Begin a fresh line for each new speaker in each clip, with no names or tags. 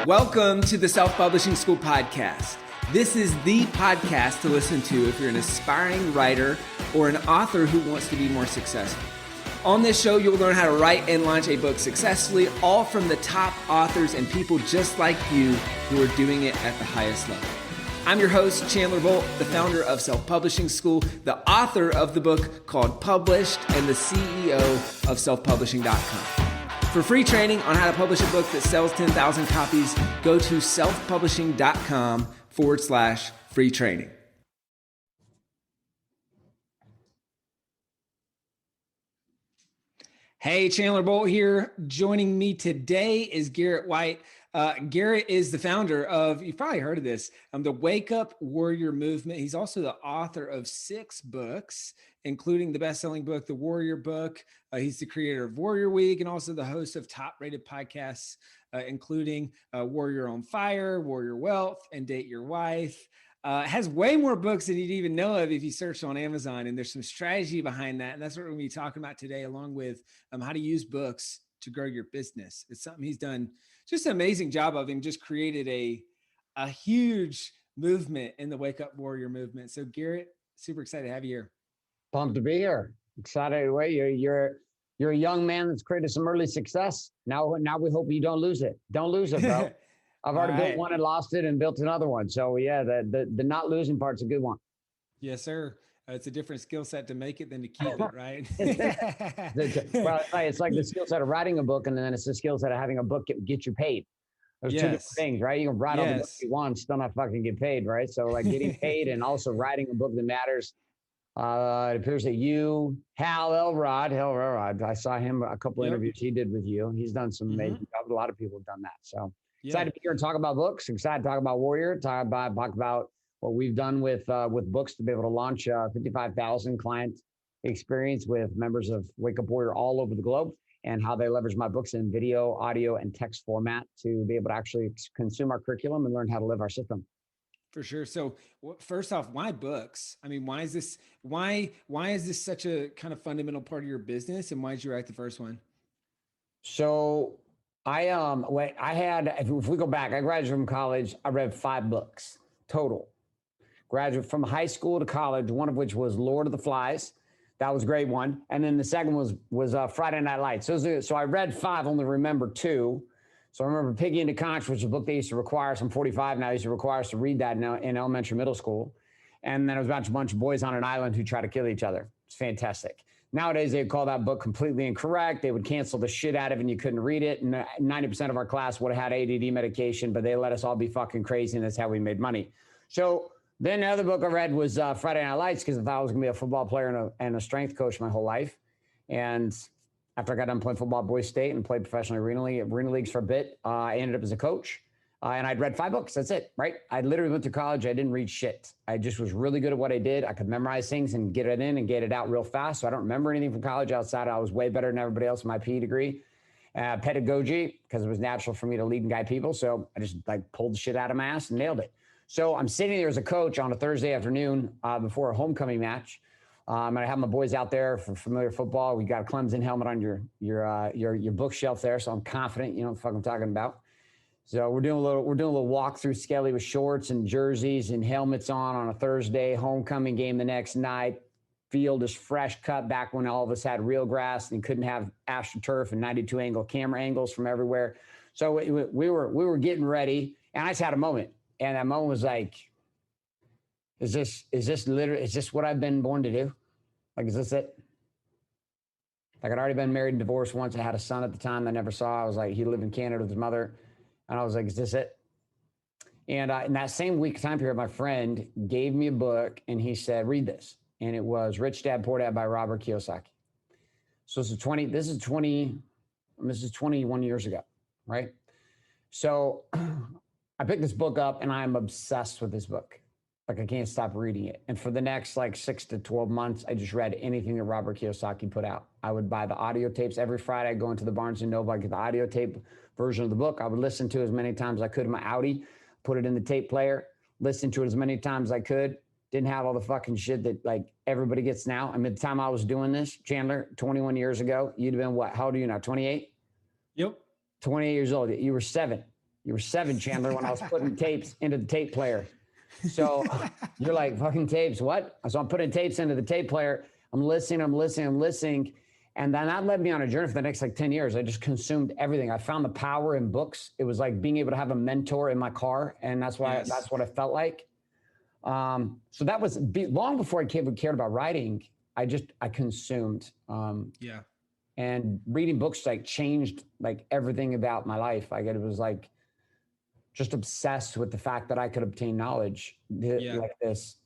Welcome to the Self-Publishing School podcast. This is the podcast to listen to if you're an aspiring writer or an author who wants to be more successful. On this show, you'll learn how to write and launch a book successfully, all from the top authors and people just like you who are doing it at the highest level. I'm your host, Chandler Bolt, the founder of Self-Publishing School, the author of the book called Published, and the CEO of selfpublishing.com. For free training on how to publish a book that sells 10,000 copies, go to selfpublishing.com/free training. Hey, Chandler Bolt here. Joining me today is Garrett White. Garrett is the founder of, you've probably heard of this, the Wake Up Warrior Movement. He's also the author of 6 books, including the best-selling book, The Warrior Book. He's the creator of Warrior Week and also the host of top-rated podcasts, including Warrior on Fire, Warrior Wealth, and Date Your Wife. Has way more books than you'd even know of if you search on Amazon, and there's some strategy behind that. And that's what we're going to be talking about today, along with how to use books to grow your business. It's something he's done just an amazing job of, and just created a huge movement in the Wake Up Warrior movement. So Garrett, super excited to have you here.
Pumped to be here. Excited. Wait, you're a young man that's created some early success. Now we hope you don't lose it. Don't lose it, bro. I've already built one and lost it and built another one. So yeah, the not losing part's a good one.
Yes, sir. It's a different skill set to make it than to keep it, right?
Well, it's like the skill set of writing a book, and then it's the skill set of having a book get you paid. There's two different things, right? You can write all the books you want, still not fucking get paid, right? So like getting paid and also writing a book that matters. It appears that you, Hal Elrod, I saw him a couple of interviews he did with you. He's done some amazing stuff. A lot of people have done that. So excited to be here and talk about books. Excited to talk about Warrior. Talk about what we've done with books to be able to launch 55,000 client experience with members of Wake Up Warrior all over the globe, and how they leverage my books in video, audio, and text format to be able to actually consume our curriculum and learn how to live our system.
For sure. So first off, why books? I mean, why is this such a kind of fundamental part of your business, and why did you write the first one?
So if we go back, I graduated from college. I read 5 books total. Graduate from high school to college, one of which was Lord of the Flies. That was grade 1. And then the second was Friday Night Lights. So I read 5, only remember 2. So I remember Piggy and the Conch, which is a book they used to require us. I'm 45 now. They used to require us to read that in elementary, middle school. And then it was about a bunch of boys on an island who try to kill each other. It's fantastic. Nowadays, they would call that book completely incorrect. They would cancel the shit out of it and you couldn't read it. And 90% of our class would have had ADD medication, but they let us all be fucking crazy, and that's how we made money. So then the other book I read was Friday Night Lights, because I thought I was going to be a football player and a strength coach my whole life. And after I got done playing football at Boise State and played professionally arena leagues for a bit, I ended up as a coach. And I'd read 5 books. That's it, right? I literally went to college. I didn't read shit. I just was really good at what I did. I could memorize things and get it in and get it out real fast. So I don't remember anything from college outside. I was way better than everybody else in my PE degree. Pedagogy, because it was natural for me to lead and guide people. So I just pulled the shit out of my ass and nailed it. So I'm sitting there as a coach on a Thursday afternoon before a homecoming match. And I have my boys out there for familiar football. We got a Clemson helmet on your bookshelf there. So I'm confident, you know what the fuck I'm talking about. So we're doing a little walk through Skelly with shorts and jerseys and helmets on a Thursday, homecoming game the next night. Field is fresh cut back when all of us had real grass and couldn't have AstroTurf and 92 angle camera angles from everywhere. So we were getting ready, and I just had a moment. And that moment was like, is this what I've been born to do? Like, is this it? Like, I'd already been married and divorced once. I had a son at the time I never saw. I was like, he lived in Canada with his mother. And I was like, is this it? And in that same week time period, my friend gave me a book and he said, read this. And it was Rich Dad, Poor Dad by Robert Kiyosaki. So this is 21 years ago, right? So I picked this book up and I'm obsessed with this book. Like, I can't stop reading it. And for the next 6 to 12 months, I just read anything that Robert Kiyosaki put out. I would buy the audio tapes every Friday. I'd go into the Barnes & Noble, I'd get the audio tape version of the book. I would listen to it as many times as I could in my Audi, put it in the tape player, listen to it as many times as I could. Didn't have all the fucking shit that everybody gets now. I mean, the time I was doing this, Chandler, 21 years ago, you'd have been what? How old are you now? 28?
Yep.
28 years old. You were 7. You were 7, Chandler, when I was putting tapes into the tape player. So you're like, fucking tapes, what? So I'm putting tapes into the tape player. I'm listening. And then that led me on a journey for the next like 10 years. I just consumed everything. I found the power in books. It was like being able to have a mentor in my car. And that's why, that's what I felt like. So that was long before I cared about writing. I consumed. And reading books like changed like everything about my life. It was like just obsessed with the fact that I could obtain knowledge like this.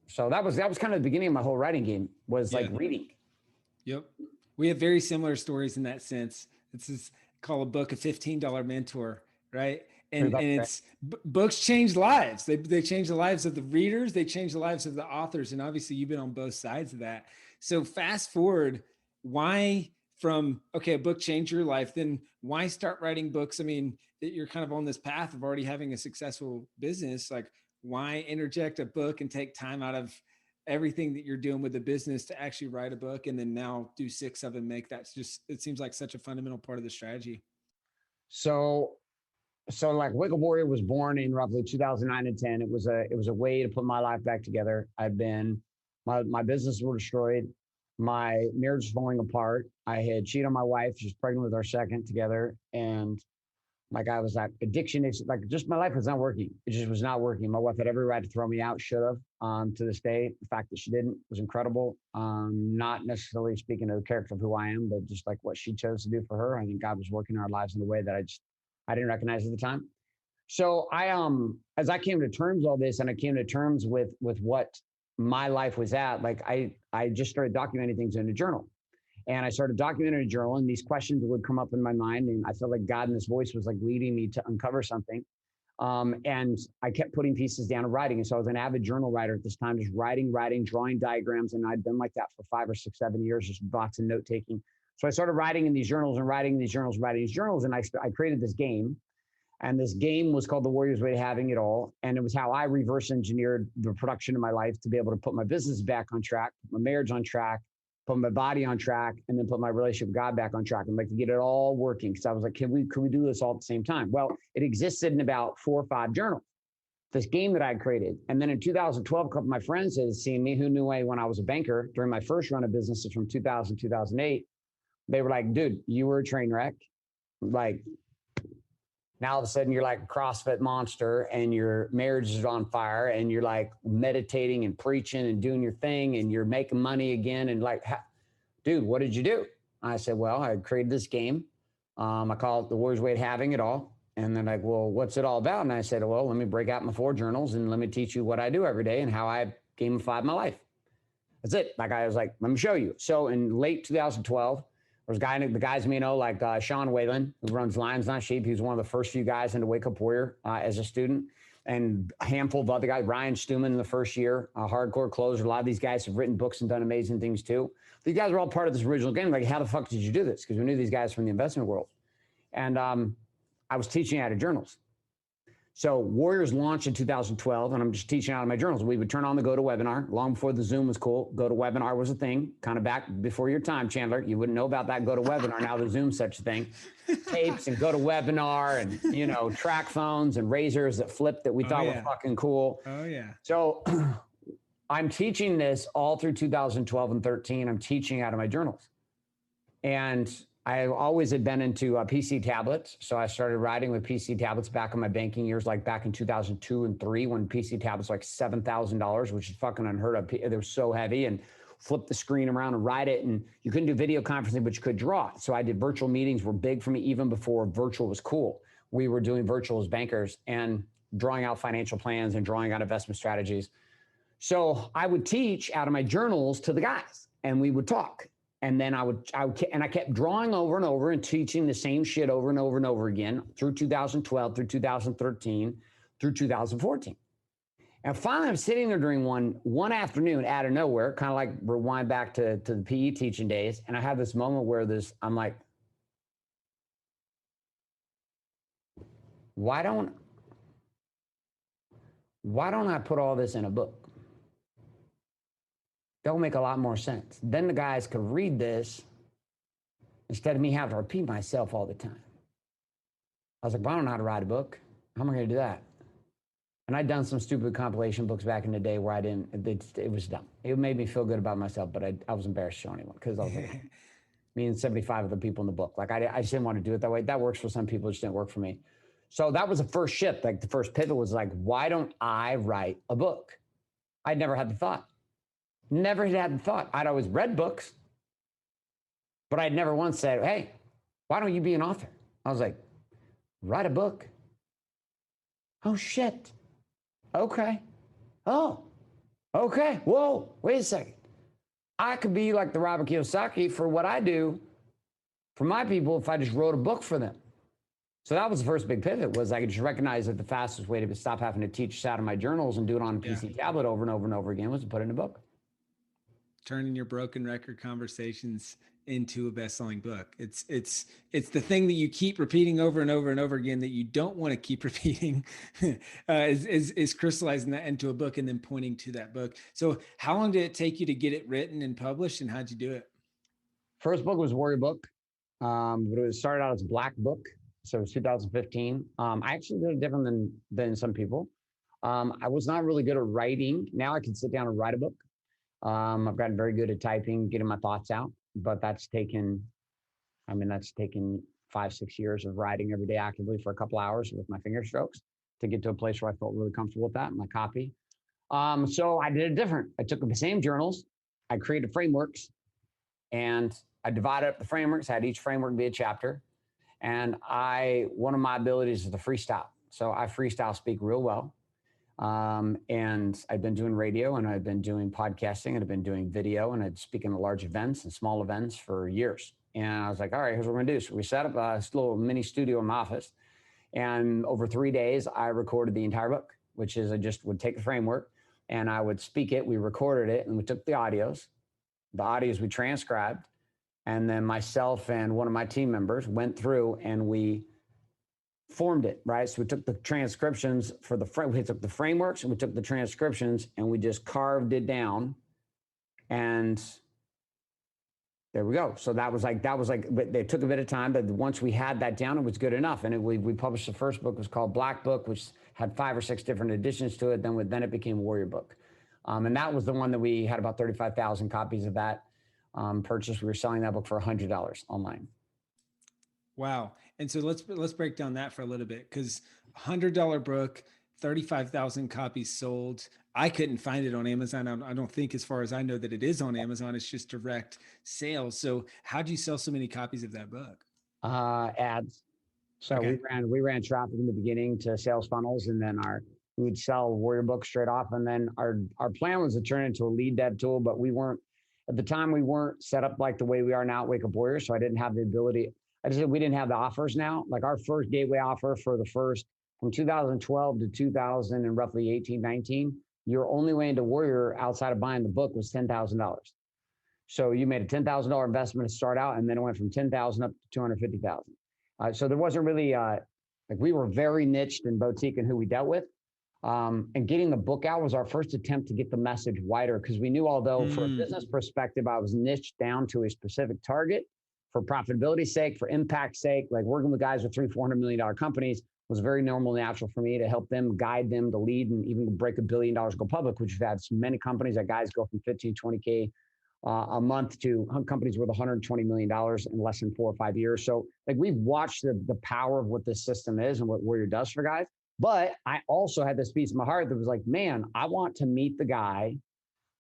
So that was kind of the beginning of my whole writing game, was like reading.
Yep. We have very similar stories in that sense. This is called a book, a $15 mentor, right? And it's books change lives. They change the lives of the readers. They change the lives of the authors. And obviously you've been on both sides of that. So fast forward, why from, okay, a book changed your life, then why start writing books? I mean, you're kind of on this path of already having a successful business. Like, why interject a book and take time out of everything that you're doing with the business to actually write a book, and then now do 6 of them? It seems like such a fundamental part of the strategy.
So like Wicked Warrior was born in roughly 2009 and 10. It was a way to put my life back together. My business was destroyed. My marriage was falling apart. I had cheated on my wife. She was pregnant with our second together. And like, I was like, addiction is like, just my life was not working. It just was not working. My wife had every right to throw me out, should have. To this day, the fact that she didn't was incredible. Not necessarily speaking of the character of who I am, but just like what she chose to do for her. I think God was working in our lives in a way that I didn't recognize at the time. So as I came to terms with all this, and I came to terms with what my life was at, like I just started documenting things in a journal. And I started documenting a journal, and these questions would come up in my mind. And I felt like God in this voice was like leading me to uncover something. And I kept putting pieces down and writing. And so I was an avid journal writer at this time, just writing, drawing diagrams. And I'd been like that for 5 or 6, 7 years, just lots of note taking. So I started writing in these journals and writing these journals. And I created this game. And this game was called The Warrior's Way to Having It All. And it was how I reverse engineered the production of my life to be able to put my business back on track, put my marriage on track, put my body on track, and then put my relationship with God back on track, and like to get it all working. Because I was like, can we do this all at the same time? Well, it existed in about 4 or 5 journals, this game that I had created. And then in 2012, a couple of my friends had seen me, who knew me when I was a banker during my first run of businesses from 2000, 2008. They were like, dude, you were a train wreck. Like, now all of a sudden you're like a CrossFit monster, and your marriage is on fire, and you're like meditating and preaching and doing your thing, and you're making money again. And like, dude, what did you do? I said, well, I created this game. I call it The Warrior's Way to Having It All. And they're like, well, what's it all about? And I said, well, let me break out my 4 journals and let me teach you what I do every day and how I gamified my life. That's it. Like, I was like, let me show you. So in late 2012, there's the guys me know, like Sean Whalen, who runs Lions Not Sheep. He was one of the first few guys into Wake Up Warrior as a student, and a handful of other guys. Ryan Stewman in the first year, a hardcore closer. A lot of these guys have written books and done amazing things too. These guys were all part of this original game. Like, how the fuck did you do this? Because we knew these guys from the investment world. And I was teaching out of journals. So Warriors launched in 2012, and I'm just teaching out of my journals. We would turn on the GoToWebinar long before the Zoom was cool. GoToWebinar was a thing, kind of back before your time, Chandler. You wouldn't know about that GoToWebinar. Now the Zoom's such a thing. Tapes and GoToWebinar, and track phones and razors that flipped that we thought were fucking cool.
Oh yeah.
So I'm teaching this all through 2012 and 13. I'm teaching out of my journals. And I always had been into PC tablets. So I started writing with PC tablets back in my banking years, like back in 2002 and 3, when PC tablets were like $7,000, which is fucking unheard of. They were so heavy, and flip the screen around and write it. And you couldn't do video conferencing, but you could draw. So I did virtual meetings, were big for me even before virtual was cool. We were doing virtual as bankers and drawing out financial plans and drawing out investment strategies. So I would teach out of my journals to the guys, and we would talk. And then I kept drawing over and over and teaching the same shit over and over and over again through 2012, through 2013, through 2014. And finally, I'm sitting there during one afternoon out of nowhere, kind of like rewind back to the PE teaching days. And I had this moment where I'm like, why don't I put all this in a book? That'll make a lot more sense. Then the guys could read this instead of me having to repeat myself all the time. I was like, well, I don't know how to write a book. How am I going to do that? And I'd done some stupid compilation books back in the day where I didn't, it was dumb. It made me feel good about myself, but I was embarrassed to show anyone because I was like, me and 75 other people in the book. Like I just didn't want to do it that way. That works for some people. It just didn't work for me. So that was the first shift. Like the first pivot was like, why don't I write a book? I'd never had the thought. Never had the thought. I'd always read books, but I'd never once said, hey, why don't you be an author? I was like, write a book. Oh, shit. Okay. Oh, okay. Whoa, wait a second. I could be like the Robert Kiyosaki for what I do for my people if I just wrote a book for them. So that was the first big pivot, was I could just recognize that the fastest way to stop having to teach this out of my journals and do it on a PC tablet over and over and over again was to put it in a book.
Turning your broken record conversations into a best-selling book. It's the thing that you keep repeating over and over and over again that you don't want to keep repeating, is crystallizing that into a book and then pointing to that book. So how long did it take you to get it written and published, and how'd you do it?
First book was Warrior Book, but it started out as Black Book. So it was 2015. I actually did it different than some people. I was not really good at writing. Now I can sit down and write a book. I've gotten very good at typing, getting my thoughts out, but that's taken 5-6 years of writing every day actively for a couple hours with my finger strokes to get to a place where I felt really comfortable with that and my copy. So I did it different. I took the same journals, I created frameworks, and I divided up the frameworks, had each framework be a chapter. And one of my abilities is to freestyle. So I freestyle speak real well. And I've been doing radio, and I've been doing podcasting, and I've been doing video, and I'd speak in large events and small events for years. And I was like, all right, here's what we're gonna do. So we set up a little mini studio in my office. And over 3 days, I recorded the entire book, which is I just would take the framework and I would speak it. We recorded it, and we took the audios we transcribed. And then myself and one of my team members went through and we formed it, right? So we took the transcriptions we took the frameworks and we took the transcriptions and we just carved it down. And there we go. So that was like, they took a bit of time, but once we had that down, it was good enough. And we published the first book, was called Black Book, which had 5 or 6 different editions to it. Then it became Warrior Book. And that was the one that we had about 35,000 copies of that purchased. We were selling that book for $100 online.
Wow. And so let's break down that for a little bit, because $100 book, 35,000 copies sold. I couldn't find it on Amazon. I don't think, as far as I know, that it is on Amazon. It's just direct sales. So how'd you sell so many copies of that book?
Ads. So
Okay.
we ran traffic in the beginning to sales funnels, and then we would sell Warrior Book straight off. And then our plan was to turn it into a lead dev tool, but at the time we weren't set up like the way we are now at Wake Up Warrior. So I didn't have the ability. We didn't have the offers now. Like our first gateway offer from 2012 to 2000 and roughly 18, 19, your only way into Warrior outside of buying the book was $10,000. So you made a $10,000 investment to start out, and then it went from 10,000 up to 250,000. So there wasn't really we were very niched and boutique in who we dealt with. And getting the book out was our first attempt to get the message wider, because we knew, although from a business perspective, I was niched down to a specific target for profitability's sake, for impact's sake, like working with guys with $300-400 million companies was very normal and natural for me to help them, guide them to lead and even break $1 billion, go public, which we've had many companies that guys go from 15, 20K a month to companies worth $120 million in less than 4 or 5 years. So like we've watched the power of what this system is and what Warrior does for guys. But I also had this piece in my heart that was like, man, I want to meet the guy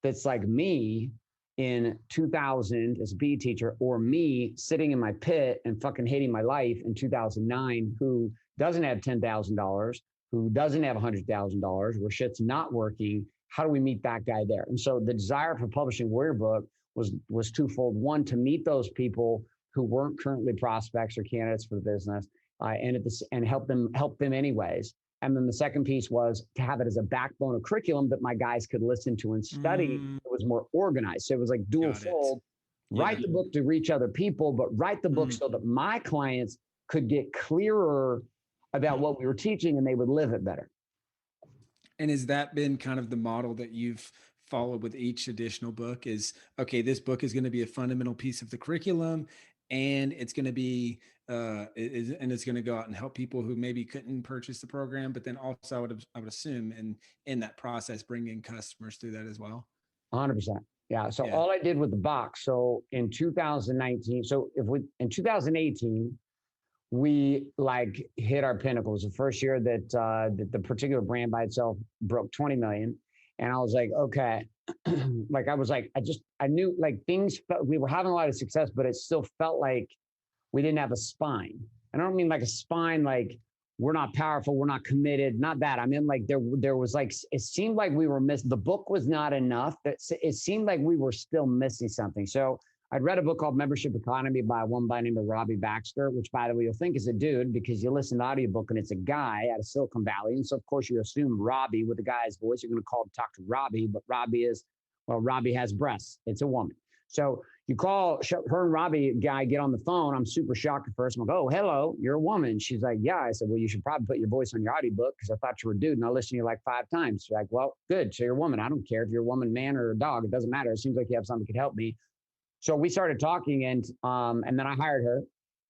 that's like me in 2000 as a PE teacher, or me sitting in my pit and fucking hating my life in 2009, who doesn't have $10,000, who doesn't have $100,000, where shit's not working. How do we meet that guy there? And so the desire for publishing Warrior Book was twofold. One, to meet those people who weren't currently prospects or candidates for the business, and help them anyways. And then the second piece was to have it as a backbone of curriculum that my guys could listen to and study. It was more organized. So it was like dual fold. Write the book to reach other people, but write the book so that my clients could get clearer about what we were teaching and they would live it better.
And has that been kind of the model that you've followed with each additional book? Is, okay, this book is going to be a fundamental piece of the curriculum, and it's going to be and it's going to go out and help people who maybe couldn't purchase the program, but then also I would assume in that process, bring in customers through that as well.
100%. Yeah. So
Yeah.
all I did with the box. So in 2019, in 2018, we like hit our pinnacle. It was the first year that the particular brand by itself broke 20 million. And I was like, okay, I knew like we were having a lot of success, but it still felt like we didn't have a spine. And I don't mean like a spine, like we're not powerful, we're not committed, not that. I mean, like there was like, it seemed like we were missing, the book was not enough. It seemed like we were still missing something. So I'd read a book called Membership Economy by one by the name of Robbie Baxter, which by the way, you'll think is a dude because you listen to the audiobook and it's a guy out of Silicon Valley. And so of course you assume Robbie with the guy's voice, you're going to talk to Robbie, but Robbie has breasts. It's a woman. So you call her and Robbie guy, get on the phone. I'm super shocked at first. I'm like, oh, hello, you're a woman. She's like, yeah. I said, well, you should probably put your voice on your audiobook because I thought you were a dude and I listened to you like 5 times. She's like, well, good. So you're a woman. I don't care if you're a woman, man, or a dog. It doesn't matter. It seems like you have something that could help me. So we started talking and then I hired her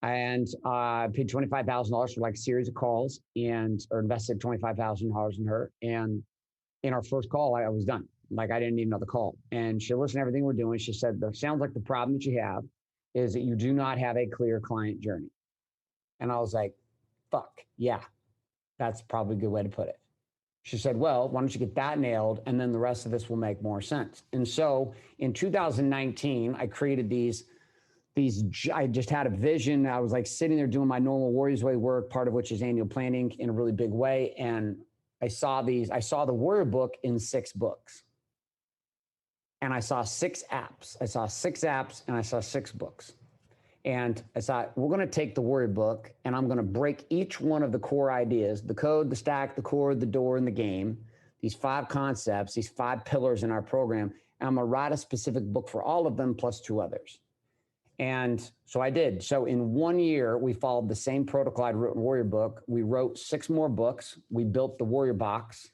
and paid $25,000 for like a series of calls or invested $25,000 in her. And in our first call, I was done. Like I didn't need another call. And she listened to everything we're doing. She said, sounds like the problem that you have is that you do not have a clear client journey. And I was like, fuck, yeah, that's probably a good way to put it. She said, well, why don't you get that nailed? And then the rest of this will make more sense. And so in 2019, I created these, I just had a vision. I was like sitting there doing my normal Warriors Way work, part of which is annual planning in a really big way. And I saw the Warrior book in 6 books. And I saw 6 apps. I saw 6 apps and I saw 6 books. And I thought, we're going to take the Warrior book and I'm going to break each one of the core ideas, the code, the stack, the core, the door, and the game, these 5 concepts, these 5 pillars in our program. And I'm going to write a specific book for all of them plus 2 others. And so I did. So in 1 year, we followed the same protocol I'd written Warrior book. We wrote 6 more books. We built the Warrior box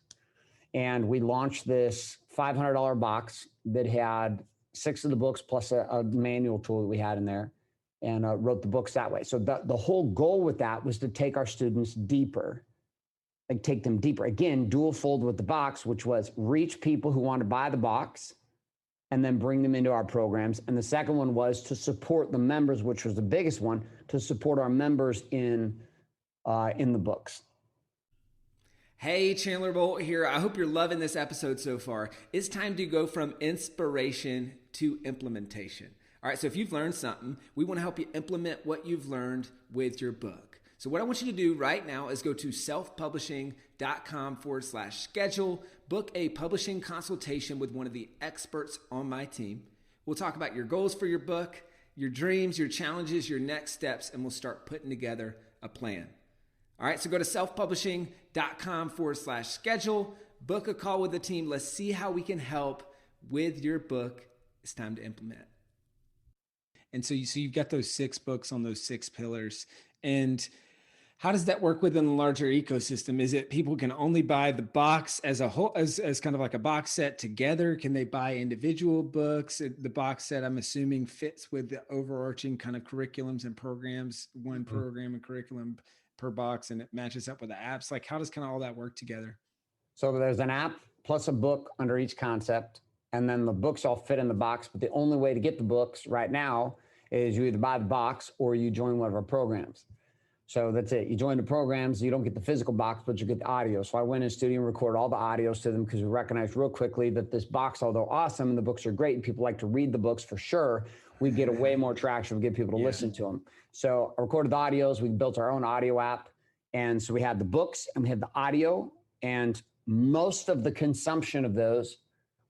and we launched this $500 box that had 6 of the books plus a manual tool that we had in there. And wrote the books that way. So the whole goal with that was to take our students deeper, like take them deeper. Again, dual fold with the box, which was reach people who want to buy the box and then bring them into our programs. And the second one was to support the members, which was the biggest one, to support our members in the books.
Hey, Chandler Bolt here. I hope you're loving this episode so far. It's time to go from inspiration to implementation. All right, so if you've learned something, we want to help you implement what you've learned with your book. So what I want you to do right now is go to selfpublishing.com/schedule, book a publishing consultation with one of the experts on my team. We'll talk about your goals for your book, your dreams, your challenges, your next steps, and we'll start putting together a plan. All right, so go to selfpublishing.com/schedule, book a call with the team. Let's see how we can help with your book. It's time to implement. And so you've got those 6 books on those 6 pillars. And how does that work within the larger ecosystem? Is it people can only buy the box as a whole, as kind of like a box set together? Can they buy individual books? The box set, I'm assuming, fits with the overarching kind of curriculums and programs, one program and curriculum per box, and it matches up with the apps. Like, how does kind of all that work together?
So there's an app plus a book under each concept. And then the books all fit in the box. But the only way to get the books right now is you either buy the box or you join one of our programs. So that's it. You join the programs, you don't get the physical box, but you get the audio. So I went in the studio and recorded all the audios to them because we recognized real quickly that this box, although awesome and the books are great and people like to read the books for sure, we get a way more traction. We get people to listen to them. So I recorded the audios. We built our own audio app. And so we had the books and we had the audio, and most of the consumption of those,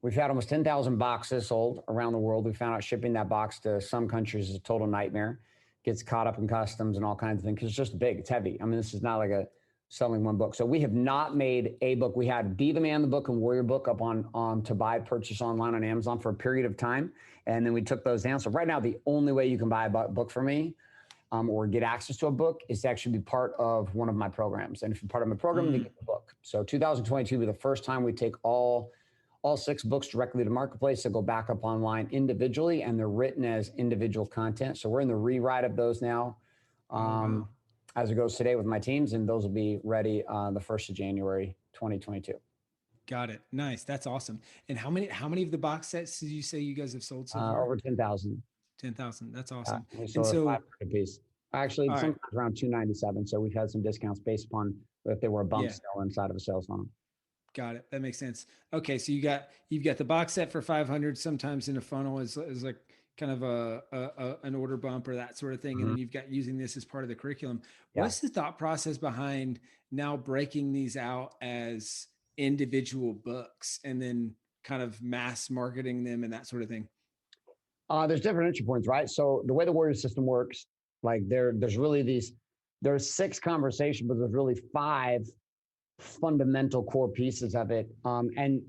we've had almost 10,000 boxes sold around the world. We found out shipping that box to some countries is a total nightmare. Gets caught up in customs and all kinds of things because it's just big. It's heavy. I mean, this is not like selling one book. So we have not made a book. We had Be the Man, the book, and Warrior book up on to buy, purchase online on Amazon for a period of time. And then we took those down. So right now, the only way you can buy a book from me or get access to a book is to actually be part of one of my programs. And if you're part of my program, you get the book. So 2022 will be the first time we take all 6 books directly to marketplace that go back up online individually, and they're written as individual content. So we're in the rewrite of those now.
Wow.
as it goes today with my teams, and those will be ready the 1st of January, 2022.
Got it. Nice. That's awesome. And how many of the box sets did you say you guys have sold so far?
Over 10,000.
10,000. That's awesome.
We
And
sold a
so,
500 a piece. Actually,
all right.
sometimes around 297. So we've had some discounts based upon if they were a bump
Yeah.
sale inside of a sales funnel.
Got it. That makes sense. Okay, so you've got the box set for 500. Sometimes in a funnel is like kind of an order bump or that sort of thing, and
Mm-hmm.
then you've got using this as part of the curriculum.
Yeah.
What's the thought process behind now breaking these out as individual books and then kind of mass marketing them and that sort of thing?
There's different entry points, right? So the way the warrior system works, like there's really there's 6 conversations, but there's really 5 fundamental core pieces of it. And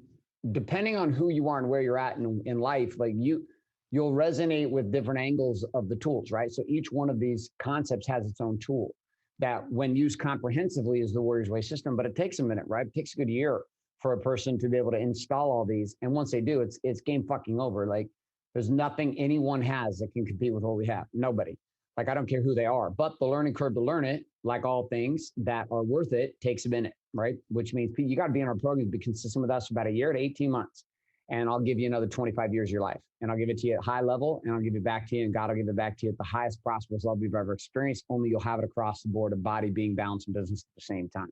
depending on who you are and where you're at in life, like you'll resonate with different angles of the tools, right? So each one of these concepts has its own tool that when used comprehensively is the Warrior's Way system, but it takes a minute, right? It takes a good year for a person to be able to install all these. And once they do, it's game fucking over. Like there's nothing anyone has that can compete with what we have. Nobody. Like I don't care who they are, but the learning curve to learn it, like all things that are worth it, takes a minute, right? Which means you got to be in our program to be consistent with us for about a year to 18 months. And I'll give you another 25 years of your life. And I'll give it to you at high level, and I'll give it back to you, and God will give it back to you at the highest prosperous level you've ever experienced. Only you'll have it across the board of body, being, balance, and business at the same time.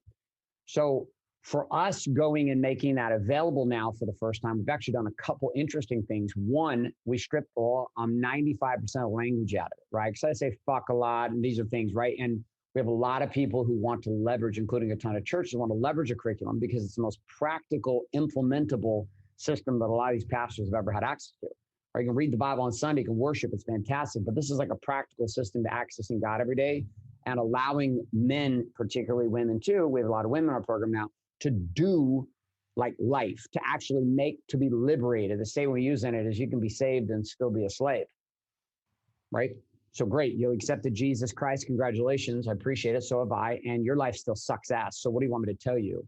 So for us going and making that available now for the first time, we've actually done a couple interesting things. One, we stripped all 95% of language out of it, right? Because I say fuck a lot, and these are things, right? And we have a lot of people who want to leverage, including a ton of churches, want to leverage a curriculum because it's the most practical, implementable system that a lot of these pastors have ever had access to. Or you can read the Bible on Sunday, you can worship, it's fantastic, but this is like a practical system to accessing God every day and allowing men, particularly women too, we have a lot of women in our program now, to do like life, to actually to be liberated. The statement we use in it is you can be saved and still be a slave, right? So great, you accepted Jesus Christ, congratulations, I appreciate it, so have I, and your life still sucks ass. So what do you want me to tell you?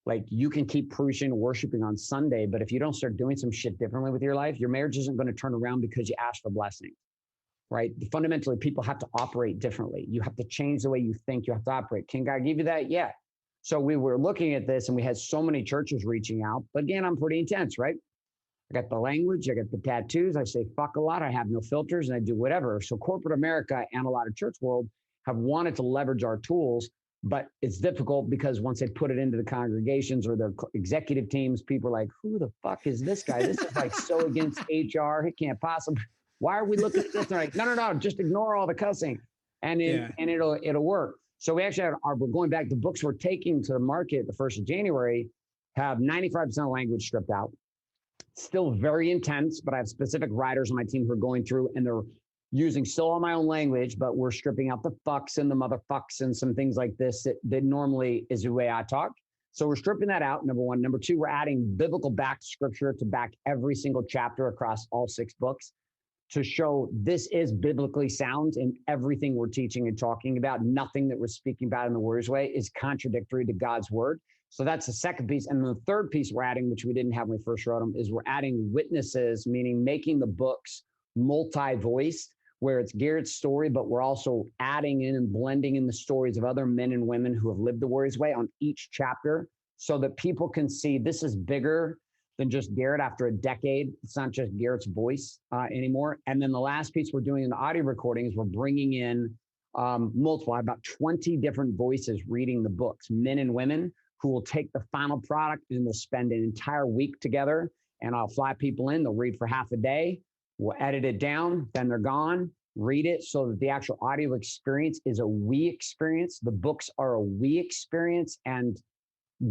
Like you can keep preaching and worshiping on Sunday, but if you don't start doing some shit differently with your life, your marriage isn't going to turn around because you asked for blessing, right? Fundamentally, people have to operate differently. You have to change the way you think. You have to operate. Can God give you that? Yeah. So we were looking at this and we had so many churches reaching out, but again, I'm pretty intense, right? I got the language, I got the tattoos, I say fuck a lot, I have no filters, and I do whatever. So corporate America and a lot of church world have wanted to leverage our tools, but it's difficult because once they put it into the congregations or their executive teams, people are like, who the fuck is this guy? This is like so against HR, it can't possibly, why are we looking at this? They're like, no, just ignore all the cussing and it'll work. So we actually we're going back, the books we're taking to the market the 1st of January have 95% of language stripped out. Still very intense, but I have specific writers on my team who are going through and they're using still all my own language, but we're stripping out the fucks and the motherfucks and some things like this that normally is the way I talk. So we're stripping that out, number one. Number two, we're adding biblical back scripture to back every single chapter across all 6 books to show this is biblically sound in everything we're teaching and talking about. Nothing that we're speaking about in the Warrior's Way is contradictory to God's word. So that's the second piece. And the third piece we're adding, which we didn't have when we first wrote them, is we're adding witnesses, meaning making the books multi-voiced, where it's Garrett's story, but we're also adding in and blending in the stories of other men and women who have lived the Warrior's Way on each chapter so that people can see this is bigger than just Garrett after a decade. It's not just Garrett's voice anymore. And then the last piece we're doing in the audio recording is we're bringing in about 20 different voices reading the books, men and women who will take the final product and they'll spend an entire week together. And I'll fly people in, they'll read for half a day. We'll edit it down, then they're gone, read it so that the actual audio experience is a we experience. The books are a we experience, and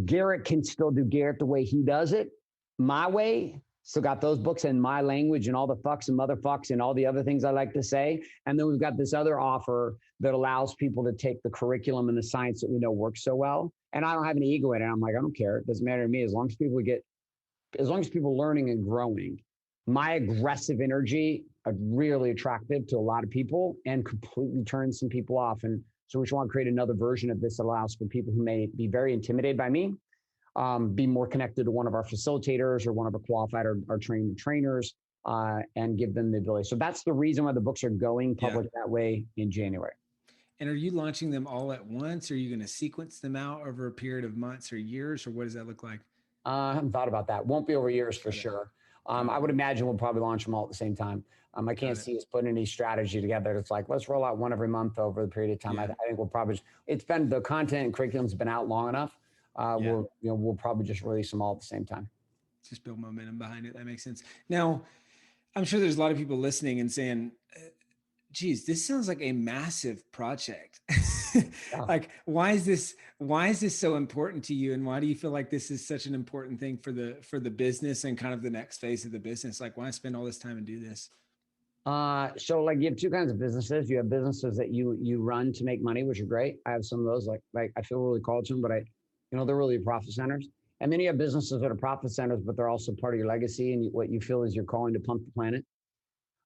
Garrett can still do Garrett the way he does it, my way. Still got those books in my language and all the fucks and motherfucks and all the other things I like to say. And then we've got this other offer that allows people to take the curriculum and the science that we know works so well. And I don't have any ego in it. I'm like, I don't care. It doesn't matter to me as long as people are learning and growing. My aggressive energy are really attractive to a lot of people and completely turns some people off. And so we just want to create another version of this that allows for people who may be very intimidated by me, be more connected to one of our facilitators or one of our qualified or trained trainers and give them the ability. So that's the reason why the books are going public that way in January.
And are you launching them all at once? Or are you going to sequence them out over a period of months or years, or what does that look like?
I haven't thought about that. Won't be over years for
Got it.
sure.
Got
I
it.
would imagine we'll probably launch them all at the same time. I can't
Got it.
see us putting any strategy together. It's like, let's roll out one every month over the period of time.
Yeah.
I think we'll probably, it's been, the content and curriculum's been out long enough.
Yeah.
We'll probably just release them all at the same time.
Just build momentum behind it. That makes sense. Now, I'm sure there's a lot of people listening and saying, geez, this sounds like a massive project.
Yeah.
Like, why is this so important to you? And why do you feel like this is such an important thing for the business and kind of the next phase of the business? Like, why spend all this time and do this?
So like you have two kinds of businesses. You have businesses that you run to make money, which are great. I have some of those. Like I feel really called to them, but they're really profit centers. And then you have businesses that are profit centers, but they're also part of your legacy and what you feel is your calling to pump the planet.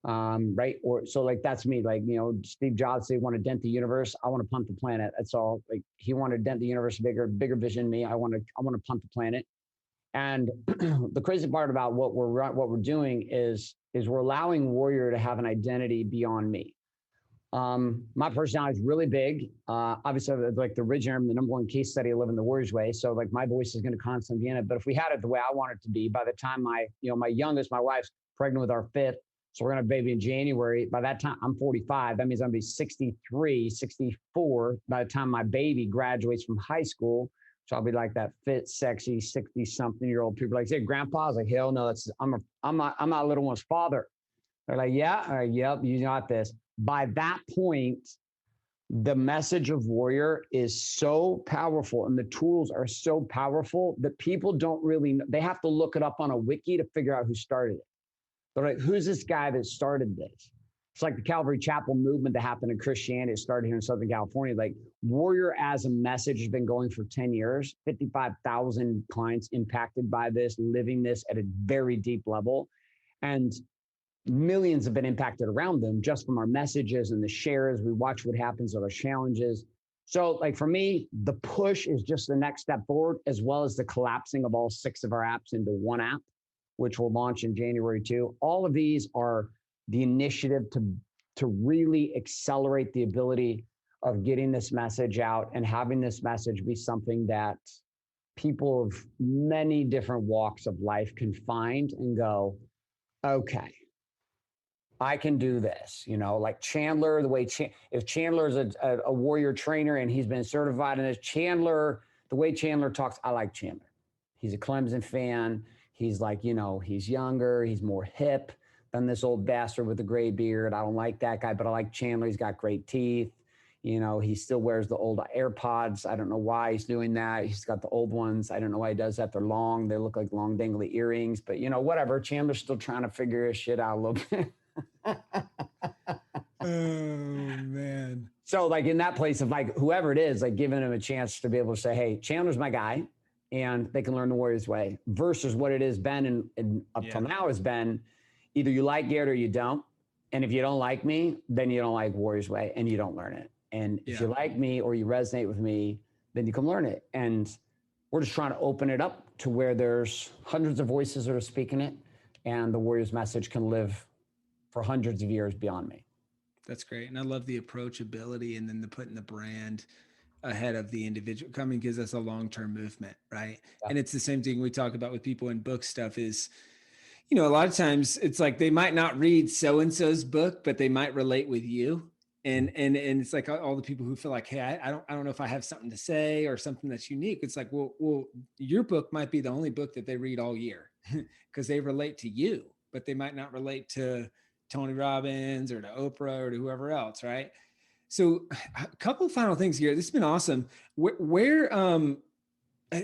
Right. Or so like that's me. Like Steve Jobs, they want to dent the universe. I want to pump the planet. That's all. Like he wanted to dent the universe, bigger vision than me. I want to pump the planet. And the crazy part about what we're doing is we're allowing Warrior to have an identity beyond me. My personality is really big. Obviously, like the original, I'm the number one case study. I live in the Warriors way, so like my voice is going to constantly be in it. But if we had it the way I want it to be, by the time my youngest, my wife's pregnant with our fifth, so we're going to have a baby in January. By that time, I'm 45. That means I'm going to be 63, 64 by the time my baby graduates from high school. So I'll be like that fit, sexy, 60-something-year-old. People are like, say, Grandpa. I was like, hell no, I'm not little one's father. They're like, yeah, yep, you got this. By that point, the message of Warrior is so powerful and the tools are so powerful that people don't really know. They have to look it up on a wiki to figure out who started it. They're like, who's this guy that started this? It's like the Calvary Chapel movement that happened in Christianity. It started here in Southern California. Like Warrior as a message has been going for 10 years, 55,000 clients impacted by this, living this at a very deep level. And millions have been impacted around them just from our messages and the shares. We watch what happens with our challenges. So like for me, the push is just the next step forward, as well as the collapsing of all 6 of our apps into one app, which will launch in January 2. All of these are the initiative to really accelerate the ability of getting this message out and having this message be something that people of many different walks of life can find and go, okay, I can do this. Like Chandler, if Chandler is a Warrior trainer and he's been certified in this, Chandler, the way Chandler talks, I like Chandler. He's a Clemson fan. He's like, he's younger, he's more hip than this old bastard with the gray beard. I don't like that guy, but I like Chandler. He's got great teeth. He still wears the old AirPods. I don't know why he's doing that. He's got the old ones. I don't know why he does that. They're long. They look like long dangly earrings, but whatever. Chandler's still trying to figure his shit out a little bit.
Oh man.
So like in that place of like whoever it is, like giving him a chance to be able to say, hey, Chandler's my guy, and they can learn the Warriors way, versus what it has been and up till now has been either you like Garrett or you don't. And if you don't like me, then you don't like Warriors way and you don't learn it. And if you like me or you resonate with me, then you can learn it. And we're just trying to open it up to where there's hundreds of voices that are speaking it, and the Warriors message can live for hundreds of years beyond me.
That's great. And I love the approachability and then the putting the brand ahead of the individual coming, because that's a long-term movement. Right. Yeah. And it's the same thing we talk about with people in book stuff is, a lot of times it's like, they might not read so-and-so's book, but they might relate with you. And it's like all the people who feel like, hey, I don't know if I have something to say or something that's unique. It's like, well, your book might be the only book that they read all year because they relate to you, but they might not relate to Tony Robbins or to Oprah or to whoever else. Right. So a couple of final things here. This has been awesome. Where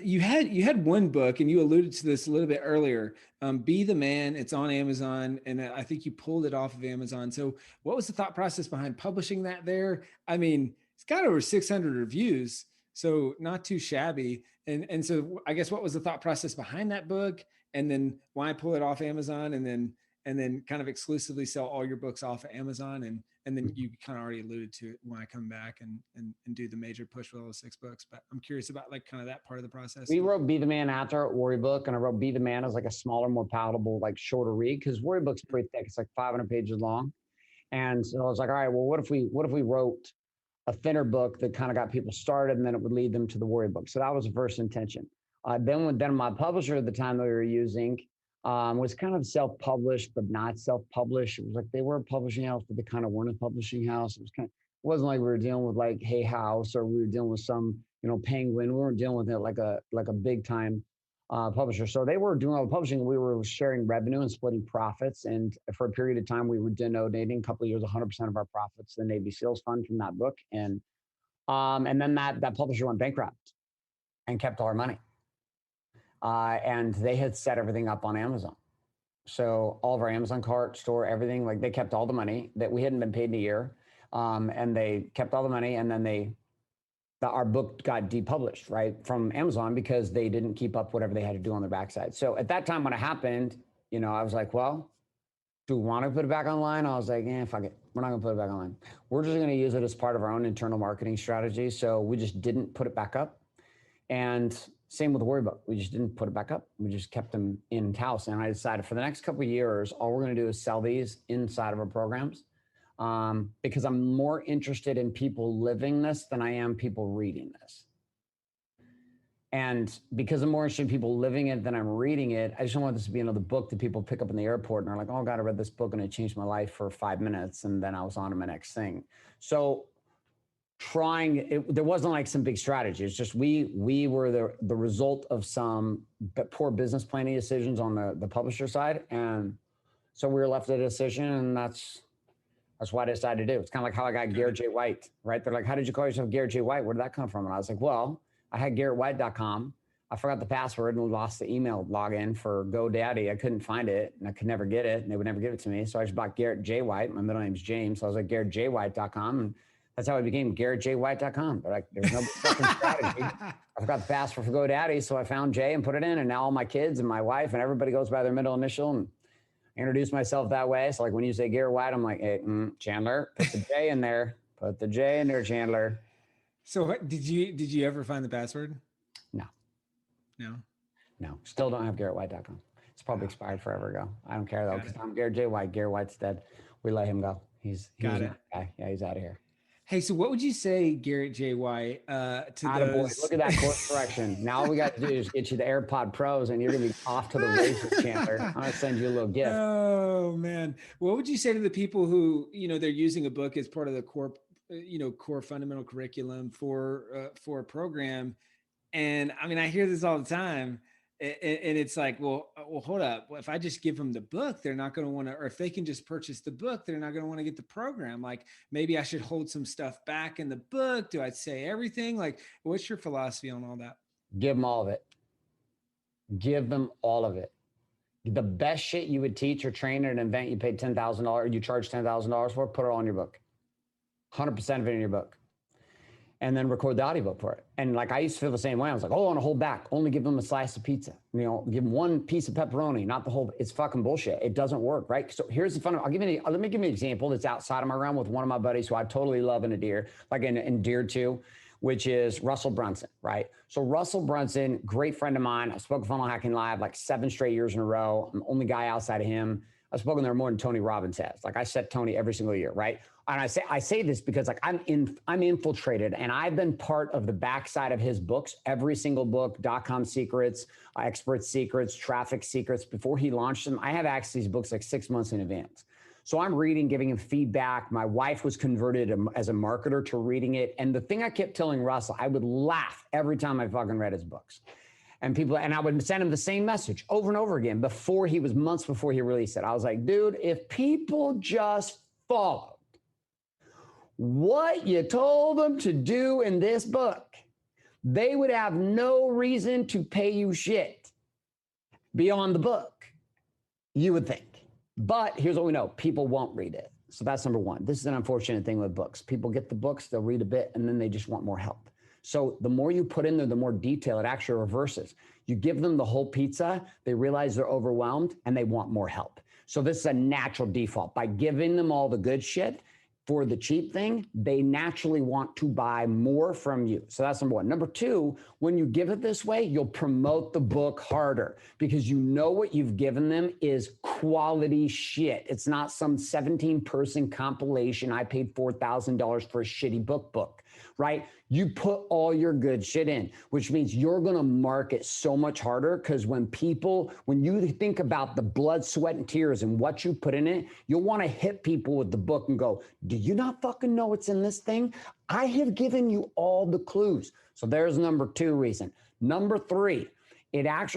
you had one book, and you alluded to this a little bit earlier, Be the Man. It's on Amazon, and I think you pulled it off of Amazon. So what was the thought process behind publishing that there? I mean, it's got over 600 reviews, so not too shabby. And so I guess what was the thought process behind that book? And then why pull it off Amazon and then kind of exclusively sell all your books off of Amazon? And then you kind of already alluded to it when I come back and do the major push with all the 6 books. But I'm curious about like kind of that part of the process.
We wrote Be the Man after Warrior book, and I wrote Be the Man as like a smaller, more palatable, like shorter read, because Warrior book's pretty thick. It's like 500 pages long. And so I was like, all right, well, what if we wrote a thinner book that kind of got people started, and then it would lead them to the warrior book. So that was the first intention. Then my publisher at the time that we were using was kind of self-published, but not self-published. It was like they were a publishing house, but they kind of weren't a publishing house. It wasn't like we were dealing with like Hay House, or we were dealing with some, Penguin. We weren't dealing with it like a big time publisher. So they were doing all the publishing. We were sharing revenue and splitting profits. And for a period of time, we were donating a couple of years, 100% of our profits to the Navy SEALs Fund from that book. And then that publisher went bankrupt and kept all our money. And they had set everything up on Amazon. So all of our Amazon cart, store, everything, like they kept all the money that we hadn't been paid in a year. And they kept all the money, and then our book got depublished, right, from Amazon because they didn't keep up whatever they had to do on their backside. So at that time when it happened, I was like, well, do we want to put it back online? I was like, fuck it. We're not going to put it back online. We're just going to use it as part of our own internal marketing strategy. So we just didn't put it back up. And same with the Warrior Book. We just didn't put it back up. We just kept them in-house. And I decided for the next couple of years, all we're going to do is sell these inside of our programs. Because I'm more interested in people living this than I am people reading this. And because I'm more interested in people living it than I'm reading it, I just don't want this to be another book that people pick up in the airport and are like, oh God, I read this book and it changed my life for 5 minutes. And then I was on to my next thing. So there wasn't like some big strategy. It's just we were the result of some poor business planning decisions on the publisher side. And so we were left with a decision, and that's what I decided to do. It's kind of like how I got Garrett J White, right? They're like, how did you call yourself Garrett J White? Where did that come from? And I was like, well, I had GarrettWhite.com. I forgot the password and lost the email login for GoDaddy. I couldn't find it, and I could never get it, and they would never give it to me. So I just bought Garrett J White. My middle name's James. So I was like, GarrettJWhite.com. And that's how I became GarrettJWhite.com. They're like, there's no fucking strategy. I forgot the password for GoDaddy. So I found J and put it in. And now all my kids and my wife and everybody goes by their middle initial, and introduce myself that way. So like when you say Garrett White, I'm like, hey, Chandler, put the J in there. Put the J in there, Chandler.
So did you ever find the password?
No. Still don't have GarrettWhite.com. It's probably expired forever ago. I don't care though, because I'm Garrett J White. Garrett White's dead. We let him go. He's a guy. Yeah, he's out of here.
Hey, so what would you say, Garrett J White, to those?
Look at that course correction. Now all we got to do is get you the AirPod Pros, and you're going to be off to the races, Chandler. I'm going to send you a little gift.
Oh man, what would you say to the people who they're using a book as part of the core fundamental curriculum for a program? And I mean, I hear this all the time. And it's like, well, hold up. If I just give them the book, they're not going to want to, or if they can just purchase the book, they're not going to want to get the program. Like maybe I should hold some stuff back in the book. Do I say everything? Like, what's your philosophy on all that?
Give them all of it. Give them all of it. The best shit you would teach or train at an event you paid $10,000, you charge $10,000 for, put it all in your book. 100% of it in your book. And then record the audiobook for it. And like, I used to feel the same way. I was like, oh, I want to hold back. Only give them a slice of pizza. Give them one piece of pepperoni, not the whole. It's fucking bullshit. It doesn't work, right? So here's the fun. Let me give you an example that's outside of my realm with one of my buddies who I totally love and adhere, endeared to, which is Russell Brunson, right? So Russell Brunson, great friend of mine. I spoke at Funnel Hacking Live like 7 straight years in a row. I'm the only guy outside of him. I've spoken there more than Tony Robbins has. Like I set Tony every single year, right? And I say this because like I'm infiltrated, and I've been part of the backside of his books, every single book, .com secrets, expert secrets, traffic secrets. Before he launched them, I have access to these books like 6 months in advance. So I'm reading, giving him feedback. My wife was converted as a marketer to reading it. And the thing I kept telling Russell, I would laugh every time I fucking read his books. And I would send him the same message over and over again months before he released it. I was like, dude, if people just followed what you told them to do in this book, they would have no reason to pay you shit beyond the book, you would think. But here's what we know. People won't read it. So that's number one. This is an unfortunate thing with books. People get the books, they'll read a bit, and then they just want more help. So the more you put in there, the more detail, it actually reverses. You give them the whole pizza, they realize they're overwhelmed, and they want more help. So this is a natural default. By giving them all the good shit for the cheap thing, they naturally want to buy more from you. So that's number one. Number two, when you give it this way, you'll promote the book harder because you know what you've given them is quality shit. It's not some 17-person compilation. I paid $4,000 for a shitty book. right? You put all your good shit in, which means you're going to market so much harder. Because when you think about the blood, sweat, and tears and what you put in it, you'll want to hit people with the book and go, do you not fucking know what's in this thing? I have given you all the clues. So there's number 2 reason. Number 3,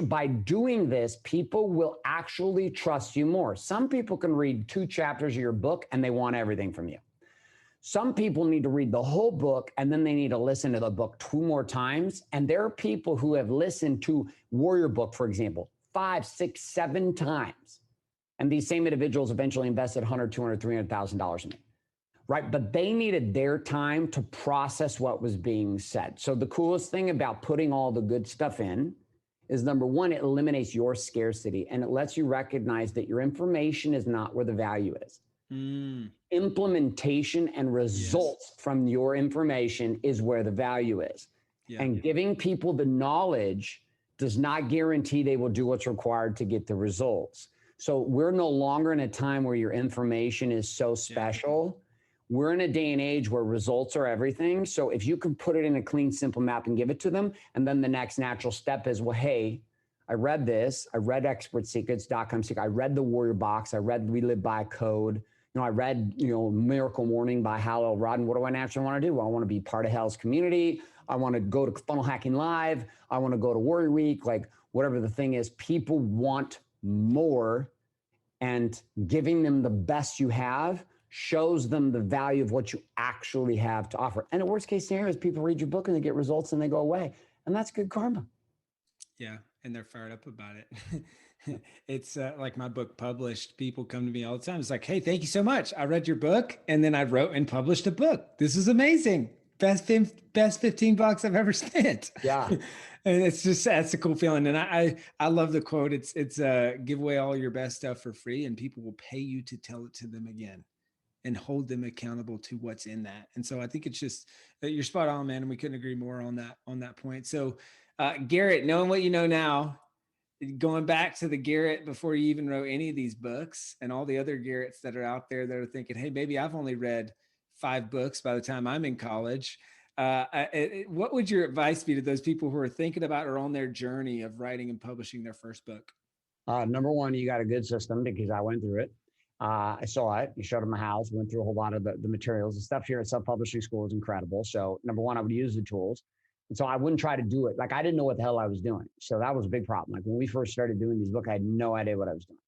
by doing this, people will actually trust you more. Some people can read 2 chapters of your book and they want everything from you. Some people need to read the whole book and then they need to listen to the book 2 more times. And there are people who have listened to Warrior Book, for example, 5, 6, 7 times. And these same individuals eventually invested $100,000, $200,000, $300,000 in it. Right? But they needed their time to process what was being said. So the coolest thing about putting all the good stuff in is, number 1, it eliminates your scarcity and it lets you recognize that your information is not where the value is. Implementation and results from your information is where the value is. And giving people the knowledge does not guarantee they will do what's required to get the results. So we're no longer in a time where your information is so special. We're in a day and age where results are everything. So if you can put it in a clean, simple map and give it to them, and then the next natural step is, well, hey, I read this. I read Expert Secrets, .com Secret. I read The Warrior Box. I read We Live by Code. I read, Miracle Morning by Hal Elrod. And what do I naturally want to do? I want to be part of Hal's community. I want to go to Funnel Hacking Live. I want to go to Warrior Week, like whatever the thing is. People want more, and giving them the best you have shows them the value of what you actually have to offer. And the worst case scenario is people read your book and they get results and they go away. And that's good karma.
Yeah. And they're fired up about it. It's like my book published. People come to me all the time. It's like, hey, thank you so much. I read your book and then I wrote and published a book. This is amazing. Best $15 I've ever spent.
Yeah.
And that's a cool feeling. And I love the quote. It's give away all your best stuff for free and people will pay you to tell it to them again and hold them accountable to what's in that. And so I think it's just, you're spot on, man. And we couldn't agree more on that point. So Garrett, knowing what you know now, going back to the Garrett before you even wrote any of these books and all the other Garretts that are out there that are thinking, hey, maybe I've only read 5 books by the time I'm in college. What would your advice be to those people who are thinking about or on their journey of writing and publishing their first book?
Number 1, you got a good system because I went through it. I saw it. You showed up my house, went through a whole lot of the materials. The stuff here at Self-Publishing School is incredible. So number 1, I would use the tools. And so I wouldn't try to do it. Like I didn't know what the hell I was doing. So that was a big problem. Like when we first started doing these books, I had no idea what I was doing.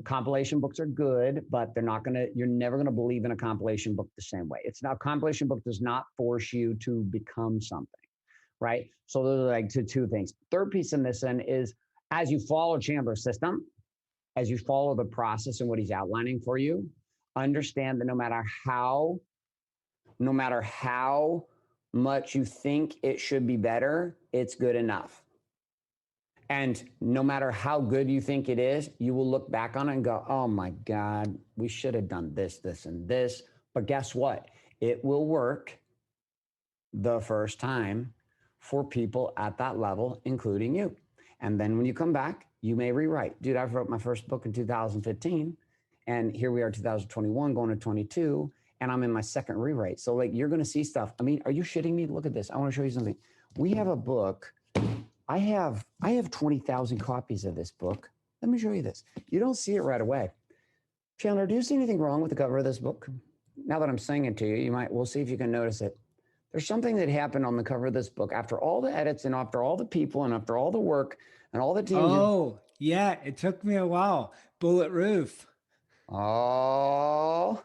Compilation books are good, but you're never going to believe in a compilation book the same way. A compilation book does not force you to become something, right? So those are like two things. Third piece in this then is, as you follow Chandler's system, as you follow the process and what he's outlining for you, understand that no matter how much you think it should be better, it's good enough. And no matter how good you think it is, you will look back on it and go, oh my God, we should have done this, this, and this. But guess what? It will work the first time for people at that level, including you. And then when you come back, you may rewrite. Dude, I wrote my first book in 2015, and here we are 2021 going to 22, and I'm in my second rewrite. So like, you're going to see stuff. I mean, are you shitting me? Look at this. I want to show you something. We have a book. I have 20,000 copies of this book. Let me show you this. You don't see it right away. Chandler, do you see anything wrong with the cover of this book? Now that I'm saying it to you, we'll see if you can notice it. There's something that happened on the cover of this book after all the edits and after all the people and after all the work and all the teams.
Oh, yeah. It took me a while. Bullet roof.
Oh,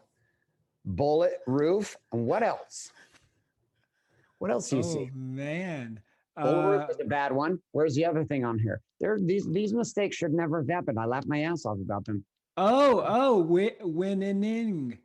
bullet roof. And what else? What else do you see?
Oh, man.
Bullet roof is a bad one. Where's the other thing on here? These mistakes should never have happened. I laughed my ass off about them.
Winning.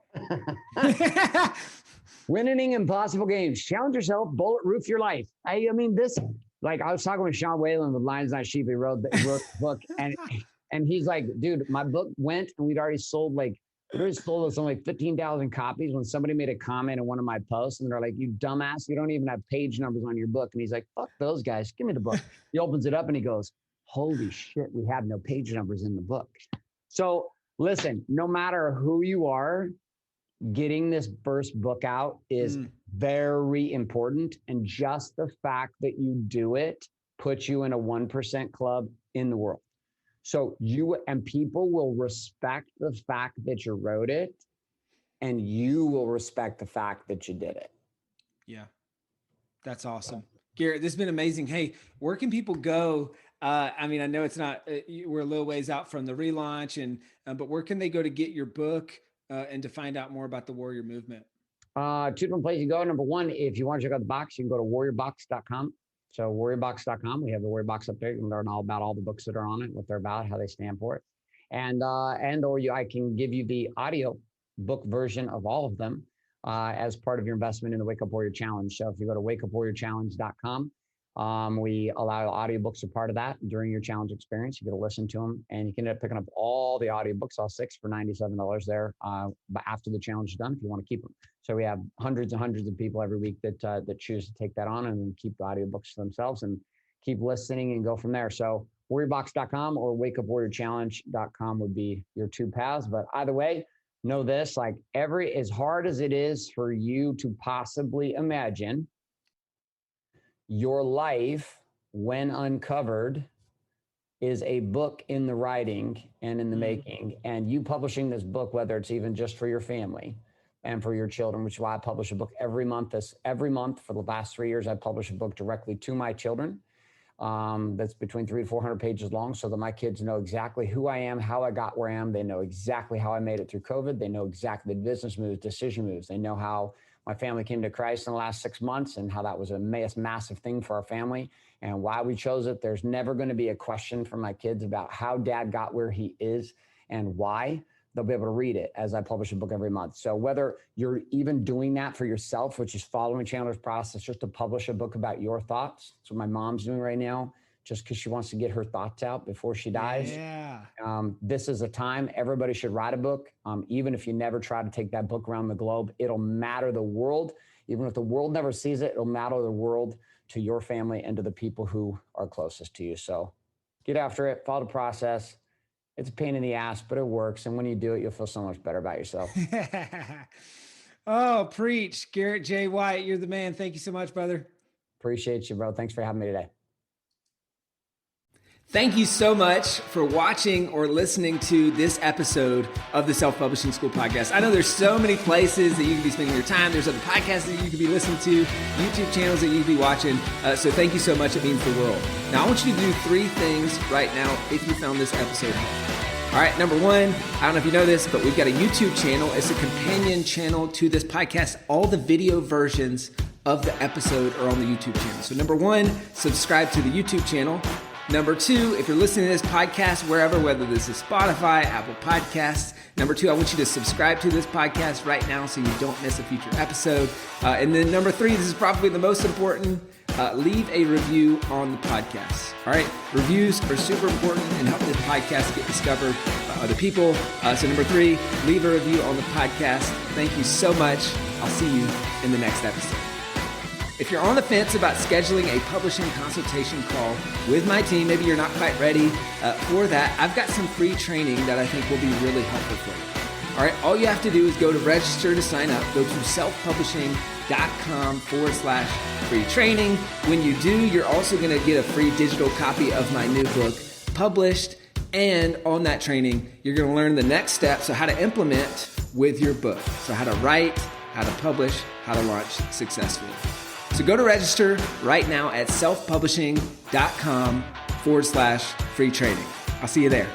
Winning impossible games. Challenge yourself. Bulletproof your life. I mean, this, like I was talking with Sean Whalen with Lions Not Sheep. He wrote the book, and he's like, dude, my book went, and we'd already sold us only 15,000 copies when somebody made a comment in one of my posts, and they're like, you dumbass, you don't even have page numbers on your book. And he's like, fuck those guys, give me the book. He opens it up and he goes, holy shit, we have no page numbers in the book. So listen, no matter who you are, getting this first book out is very important. And just the fact that you do it puts you in a 1% club in the world. So people will respect the fact that you wrote it, and you will respect the fact that you did it.
Yeah, that's awesome. Garrett, this has been amazing. Hey, where can people go? I mean, I know it's not, we're a little ways out from the relaunch, but where can they go to get your book and to find out more about the Warrior Movement?
Two different places you go. Number one, if you want to check out the box, you can go to warriorbox.com. So warriorbox.com, we have the Warrior Box up there. You can learn all about all the books that are on it, what they're about, how they stand for it. I can give you the audio book version of all of them as part of your investment in the Wake Up Warrior Challenge. So if you go to wakeupwarriorchallenge.com, we allow audiobooks are part of that during your challenge experience. You get to listen to them, and you can end up picking up all the audiobooks, all 6 for $97 there. But after the challenge is done, if you want to keep them. So we have hundreds and hundreds of people every week that choose to take that on and keep the audiobooks to themselves and keep listening and go from there. So warriorbox.com or wakeupwarriorchallenge.com would be your two paths. But either way, know this, like as hard as it is for you to possibly imagine, your life, when uncovered, is a book in the writing and in the making. And you publishing this book, whether it's even just for your family and for your children, which is why I publish a book every month. Every month for the last 3 years, I publish a book directly to my children. That's between 300 to 400 pages long, so that my kids know exactly who I am, how I got where I am. They know exactly how I made it through COVID. They know exactly the business moves, decision moves. They know how my family came to Christ in the last 6 months and how that was a massive thing for our family and why we chose it. There's never going to be a question from my kids about how dad got where he is and why. They'll be able to read it as I publish a book every month. So whether you're even doing that for yourself, which is following Chandler's process, just to publish a book about your thoughts. That's what my mom's doing right now, just because she wants to get her thoughts out before she dies.
Yeah.
This is a time everybody should write a book. Even if you never try to take that book around the globe, it'll matter the world. Even if the world never sees it, it'll matter the world to your family and to the people who are closest to you. So get after it, follow the process. It's a pain in the ass, but it works. And when you do it, you'll feel so much better about yourself.
Oh, preach. Garrett J White, you're the man. Thank you so much, brother.
Appreciate you, bro. Thanks for having me today.
Thank you so much for watching or listening to this episode of the Self-Publishing School podcast. I know there's so many places that you can be spending your time. There's other podcasts that you could be listening to, YouTube channels that you could be watching. So thank you so much. It means the world. Now, I want you to do 3 things right now if you found this episode helpful. All right, number 1, I don't know if you know this, but we've got a YouTube channel. It's a companion channel to this podcast. All the video versions of the episode are on the YouTube channel. So number 1, subscribe to the YouTube channel. Number 2, if you're listening to this podcast wherever, whether this is Spotify, Apple Podcasts, number 2, I want you to subscribe to this podcast right now so you don't miss a future episode. And then number 3, this is probably the most important, leave a review on the podcast. All right, reviews are super important and help this podcast get discovered by other people. So number 3, leave a review on the podcast. Thank you so much. I'll see you in the next episode. If you're on the fence about scheduling a publishing consultation call with my team, maybe you're not quite ready for that, I've got some free training that I think will be really helpful for you. All right, all you have to do is go to register to sign up. Go to selfpublishing.com/free training. When you do, you're also going to get a free digital copy of my new book published. And on that training, you're going to learn the next steps of how to implement with your book. So how to write, how to publish, how to launch successfully. So go to register right now at selfpublishing.com/free training. I'll see you there.